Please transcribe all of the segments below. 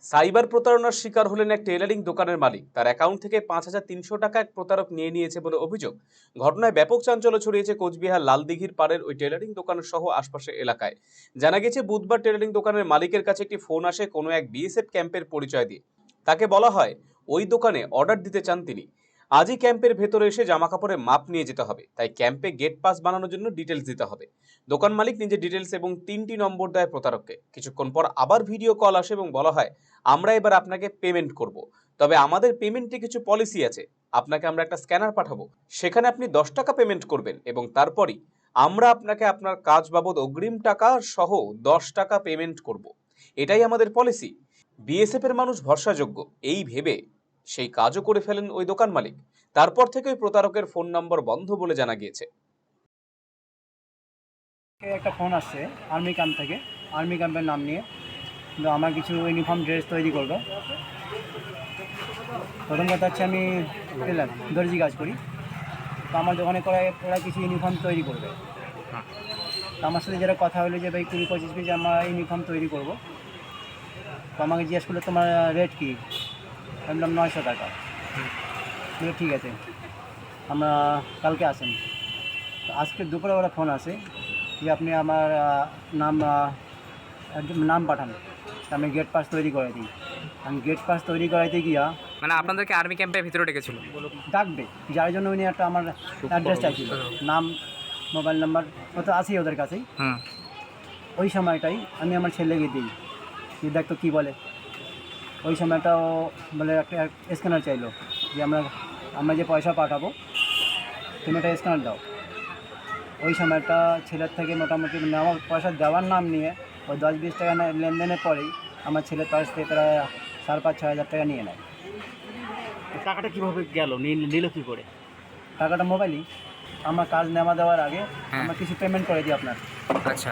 Cyber প্রতারণার শিকার হলেন এক টেলারিং দোকানের মালিক। তার অ্যাকাউন্ট থেকে ৫,৩০০ টাকা এক প্রতারক নিয়ে নিয়েছে বলে অভিযোগ। ঘটনায় ব্যাপক চাঞ্চল্য ছড়িয়েছে কোচবিহার লালদিঘির পাড়ের ওই টেলারিং দোকানের সহ আশপাশের এলাকায়। জানা গেছে, বুধবার টেলারিং দোকানের মালিকের কাছে একটি ফোন আসে কোনো এক বিএসএফ ক্যাম্পের পরিচয় দিয়ে। তাকে বলা হয় ওই দোকানে অর্ডার দিতে চান তিনি। আজই ক্যাম্পের ভেতরে এসে জামাকাপড়ের মাপ নিয়ে যেতে হবে, তাই ক্যাম্পে গেট পাস বানানোর জন্য ডিটেলস দিতে হবে। দোকান মালিক নিজের ডিটেলস এবং ৩টি নম্বর দেয় প্রতারককে। কিছুক্ষণ পর আবার ভিডিও কল আসে এবং বলা হয়, আমরা এবার আপনাকে পেমেন্ট করব, তবে আমাদের পেমেন্টে কিছু পলিসি আছে। আপনাকে আমরা একটা স্ক্যানার পাঠাবো, সেখানে আপনি ১০ টাকা পেমেন্ট করবেন এবং তারপরই আমরা আপনাকে আপনার কাজ বাবদ অগ্রিম টাকা সহ ১০ টাকা পেমেন্ট করব। এটাই আমাদের পলিসি। বিএসএফ এর মানুষ ভরসাযোগ্য এই ভেবে সেই কাজও করে ফেলেন ওই দোকান মালিক। তারপর থেকে ওই প্রতারকের ফোন নম্বর বন্ধ বলে জানা গিয়েছে। একটা ফোন আসছে আর্মি ক্যাম্প থেকে, আর্মি ক্যাম্পের নাম নিয়ে। কিন্তু আমার কিছু ইউনিফর্ম ড্রেস তৈরি করবে। প্রথম কথা হচ্ছে আমি দর্জি কাজ করি, তো আমার দোকানে ওরা কিছু ইউনিফর্ম তৈরি করবে। তো আমার সাথে যেটা কথা হলো যে ভাই ২০-২৫ পিস আমরা ইউনিফর্ম তৈরি করব। তো আমাকে জিজ্ঞেস করলো তোমার রেট কী? আমি বললাম ৯০০ টাকা। বলে ঠিক আছে, আমরা কালকে আসেন। তো আজকে দুপুরে ওরা ফোন আসে যে আপনি আমার নাম পাঠান, আমি গেট পাস তৈরি করে দিই। আমি গেট পাস তৈরি করাইতে গিয়া মানে আপনাদেরকে আর্মি ক্যাম্পের ভিতরে ডেকেছিল, ডাকবে, যার জন্য উনি একটা আমার অ্যাড্রেস চাইছিল, নাম, মোবাইল নাম্বার, ও তো আছেই ওদের কাছেই। ওই সময়টাই আমি আমার ছেলেকে দিই যে দেখ তো কী বলে। ওই সময়টা ও বলে একটা স্ক্যানার চাইলো যে আমরা যে পয়সা পাঠাবো তুমি একটা স্ক্যানার দাও। ওই সময়টা ছেলের থেকে মোটামুটি আমার পয়সা দেওয়ার নাম নিয়ে ওই ১০-২০ টাকা লেনদেনের পরেই আমার ছেলের পাশ থেকে প্রায় ৫,৫-৬ হাজার টাকা নিয়ে নেয়। টাকাটা কীভাবে গেল, নিল কী করে? টাকাটা মোবাইলই, আমার কাজ নেওয়া দেওয়ার আগে আমরা কিছু পেমেন্ট করে দিই আপনার। আচ্ছা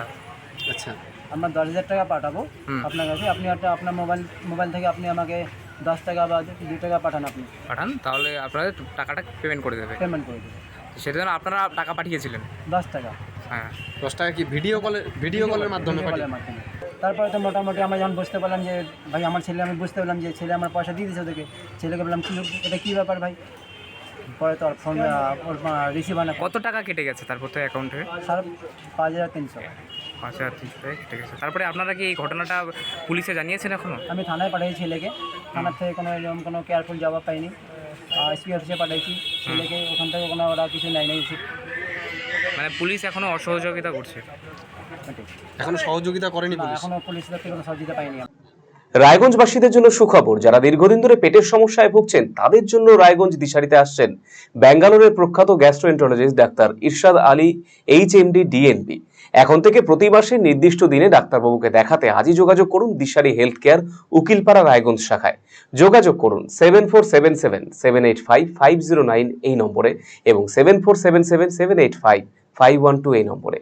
আচ্ছা, আমরা ১০,০০০ টাকা পাঠাবো আপনার কাছে, আপনি একটা আপনার মোবাইল থেকে আপনি আমাকে ১০ টাকা বা ২ টাকা পাঠান, আপনি পাঠান, তাহলে আপনাদের টাকাটা পেমেন্ট করে দেবে। পেমেন্ট করে দেবেন। সেজন্য আপনারা টাকা পাঠিয়েছিলেন ১০ টাকা। হ্যাঁ, ১০ টাকা কি ভিডিও কলের মাধ্যমে? তারপরে তো মোটামুটি আমরা যখন বুঝতে পারলাম যে ভাই আমার ছেলে, আমি বুঝতে পারলাম যে ছেলে আমার পয়সা দিয়ে দিয়েছে ওদেরকে। ছেলেকে বললাম এটা কী ব্যাপার ভাই? পরে তো আর ফোন ওর রিসিভ আনা। কত টাকা কেটে গেছে তারপর তো অ্যাকাউন্ট থেকে? ৫,৩০০। ৫,৩০০ টাকা কেটে গেছে। তারপরে আপনারা কি এই ঘটনাটা পুলিশে জানিয়েছেন এখনো? আমি থানায় পাঠিয়েছি ছেলেকে, থানার থেকে কোনো কেয়ারফুল জবাব পাইনি। এসপি অফিসে পাঠিয়েছি ছেলেকে, ওখান থেকে ওরা কিছু নেয় নাই। মানে পুলিশ এখনো অসহযোগিতা করছে? এখনো সহযোগিতা করেনি পুলিশ? এখনো পুলিশের থেকে কোনো সহযোগিতা পাইনি। রায়গঞ্জবাসীদের জন্য সুখবর। যারা দীর্ঘদিন ধরে পেটের সমস্যায় ভুগছেন তাদের জন্য রায়গঞ্জ দিশারিতে আসছেন ব্যাঙ্গালোরের প্রখ্যাত গ্যাস্ট্রোএন্টারোলজিস্ট ডাক্তার ইরশাদ আলী, HMD, DNP। এখন থেকে প্রতি মাসে নির্দিষ্ট দিনে ডাক্তারবাবুকে দেখাতে আজই যোগাযোগ করুন দিশারি হেলথ কেয়ার, উকিলপাড়া, রায়গঞ্জ শাখায়। যোগাযোগ করুন 7477785509 এই নম্বরে এবং 7477785512 এই নম্বরে।